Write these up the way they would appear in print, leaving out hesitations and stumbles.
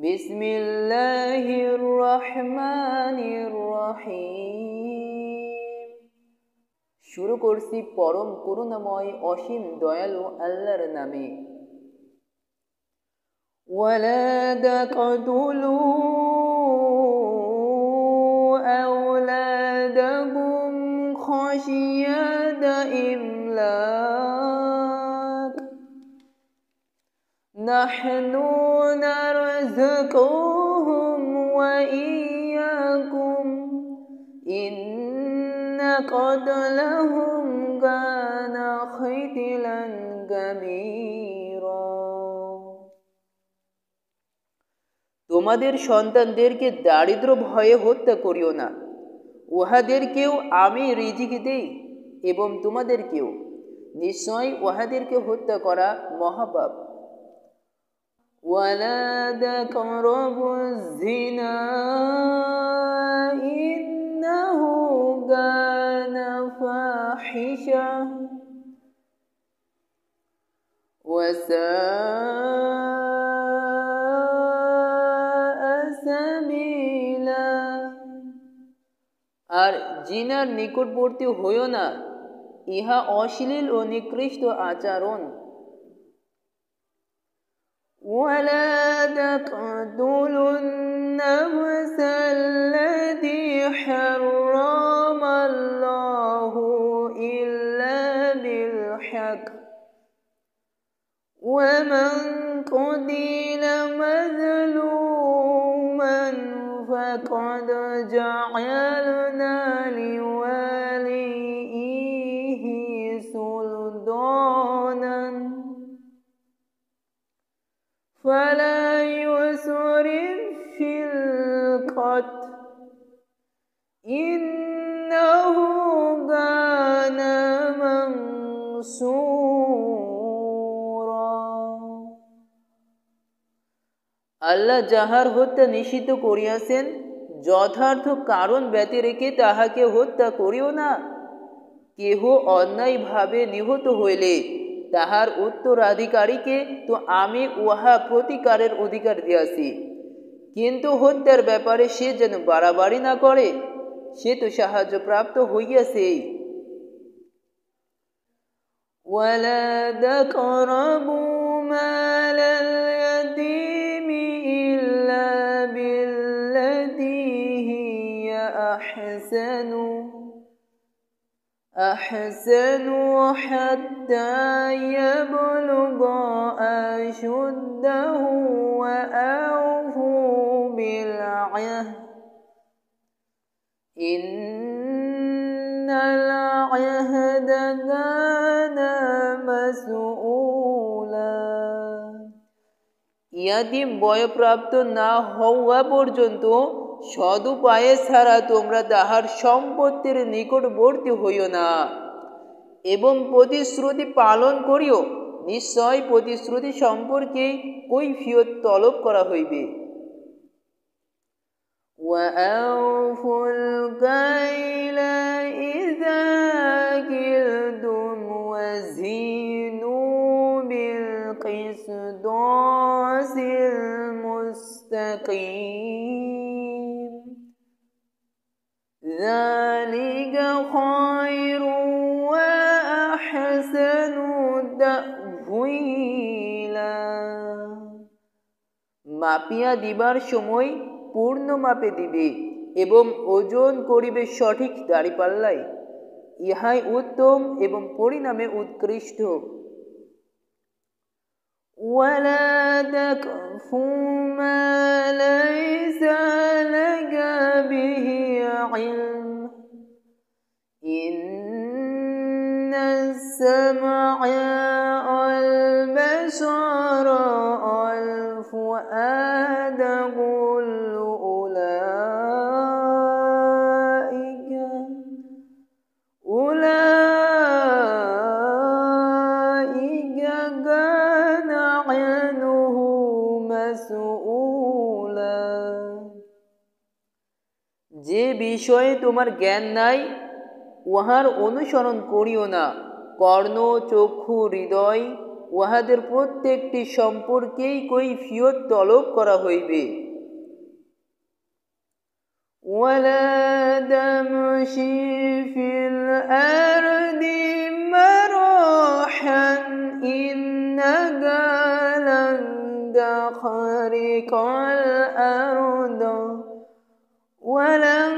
বিসমিল্লাহির রহমানির রহিম। শুরু করছি পরম করুণাময় অসীম দয়ালু আল্লাহর নামে। ওয়ালা তাকতুলু আওলাদাকুম খাশিয়াতা ইমলাক নাহনু নারযুকুহুম ওয়া ইয়্যাকুম ইন্না কতলাহুম কানা খিতলান কাবীরা। তোমাদের সন্তানদেরকে দারিদ্র ভয়ে হত্যা করিও না, উহাদেরকেও আমি রিজিক দেই এবং তোমাদেরকেও। নিশ্চয় উহাদেরকে হত্যা করা মহাপাপ। ওয়ালা তাকরাবুজ জিনা ইন্নাহু কানা ফাহিশা ওয়া সাআ সাবিলা। আর জিনার নিকটবর্তী হইও না, ইহা অশ্লীল ও নিকৃষ্ট আচরণ। ولا تقتلوا النفس التي حرم الله إلا بالحق ومن قتل مظلوما فقد جعلنا لوليه سلطانا فلا يسرف في القتل إنه كان منصورا। আল্লাহ যাহার হত্যা নিষিদ্ধ করিয়াছেন, যথার্থ কারণ ব্যতি রেখে তাহাকে হত্যা করিও না। কেহ অন্যায়ভাবে নিহত হইলে তাহার উত্তরাধিকারীকে তো আমি উহা প্রতিকারের অধিকার দিয়াছি, কিন্তু হত্যার ব্যাপারে সে যেন বাড়াবাড়ি না করে, সে তো সাহায্যপ্রাপ্ত হইয়াছেই। ওয়ালা তাকরাবু মালাল ইয়াতীমি ইল্লা বিল্লাতী হিয়া أحسنوا حتى يبلغ أشده وأوفوا بالعهد إن العهد كان مسؤولا। ইয়াতিম বয়প্রাপ্ত না হওয়া পর্যন্ত সদুপায়ে ছাড়া তোমরা তাহার সম্পত্তির নিকটবর্তী হইও না, এবং প্রতিশ্রুতি পালন করিও। নিশ্চয় প্রতিশ্রুতি সম্পর্কে কৈফিয়ত তলব করা হইবে। ওয়াআউফুল কাইলা ইযা কিলতুম ওয়াজিনু বিল কিসদাসিল মুস্তাকিম যালিকা খায়রু ওয়া আহসানু তা'ওয়িলা। মাপিয়া দিবার সময় পূর্ণ মাপে দিবে এবং ওজন করিবে সঠিক দাড়িপাল্লায়, ইহাই উত্তম এবং পরিণামে উৎকৃষ্ট। ওয়ালা তাকফু মা লাইসা লাকা বিহি ইলম ইন্নাস সামআ ওয়াল বাসারা ওয়াল ফুআদা কুল্লু উলাইকা কানা আনহু মাসউলা। যে বিষয়ে তোমার জ্ঞান নাই, উহার অনুসরণ করিও না। কর্ণ, চক্ষু, হৃদয় উহাদের প্রত্যেকটি সম্পর্কেই কৈফিয়ত তলব করা হইবে। ওয়ালা তামশি ফিল আরদি মারহান ইন্নাকা লান তাখরিকাল আরদ ওয়ালান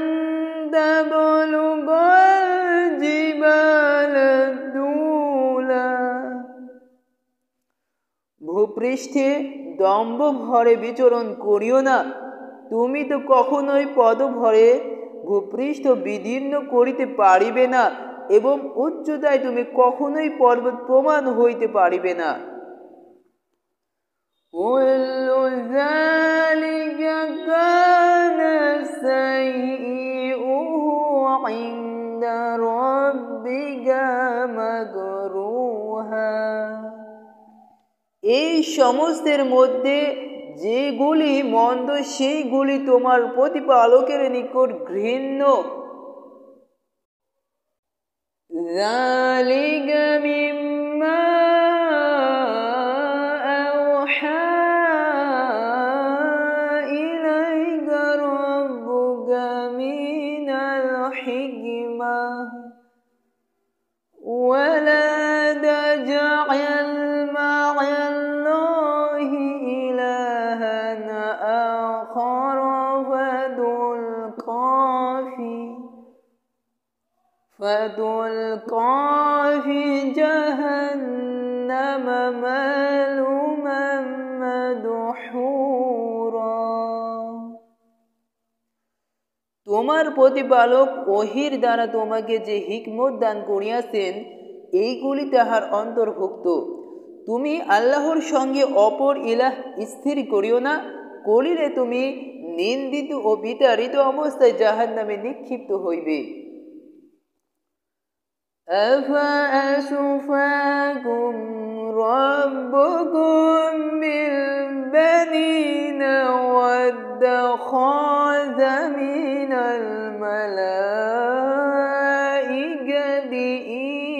তাবলুগাল জিবালা তুলা। ভূপৃষ্ঠে দম্ভ ভরে বিচরণ করিও না, তুমি তো কখনোই পদভরে ভূপৃষ্ঠ বিদীর্ণ করিতে পারিবে না এবং উচ্চতায় তুমি কখনোই পর্বত প্রমাণ হইতে পারিবে না। কুল্লু যালিকা কানা সাইয়্যুহু ইনদা রাব্বিকা মাকরুহা। এই সমস্তের মধ্যে যেগুলি মন্দ সেইগুলি তোমার প্রতিপালকের নিকট ঘৃণ্য। যালিকা মিম্মা আওহা ইলাইকা রাব্বুকা মিনাল হিকমাহ ওয়ালা তাজআল মা'আল্লাহি ইলাহান আখার ফাতুলকা ফি জাহান্নামা মালুমান মাদহুরা। তোমার প্রতিপালক ওহীর দ্বারা তোমাকে যে হিকমত দান করিয়াছেন এইগুলি তাহার অন্তর্ভুক্ত। তুমি আল্লাহর সঙ্গে অপর ইলাহ স্থির করিও না, করিলে তুমি নিন্দিত ও বিতাড়িত অবস্থায় জাহান্নামে নিক্ষিপ্ত হইবে। আফাআসফাকুম রাব্বুকুম বিল বানিনা ওয়াত্তাখাযা মিনাল মালাইকাতি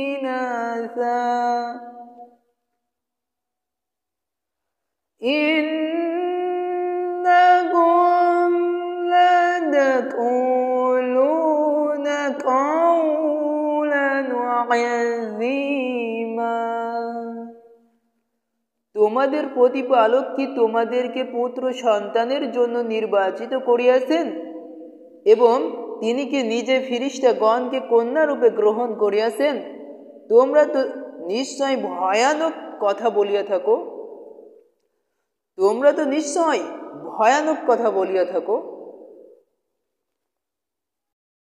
ইনাসা ইন্নাকুম লাতাকুলুনা কাওলান আযীমা। তোমাদের প্রতিপালক কি তোমাদেরকে পুত্র সন্তানের জন্য নির্বাচিত করিয়াছেন এবং তিনি কি নিজে ফিরিস্তাগণকে কন্যারূপে গ্রহণ করিয়াছেন? তোমরা তো নিশ্চয় ভয়ানক কথা বলিয়া থাকো।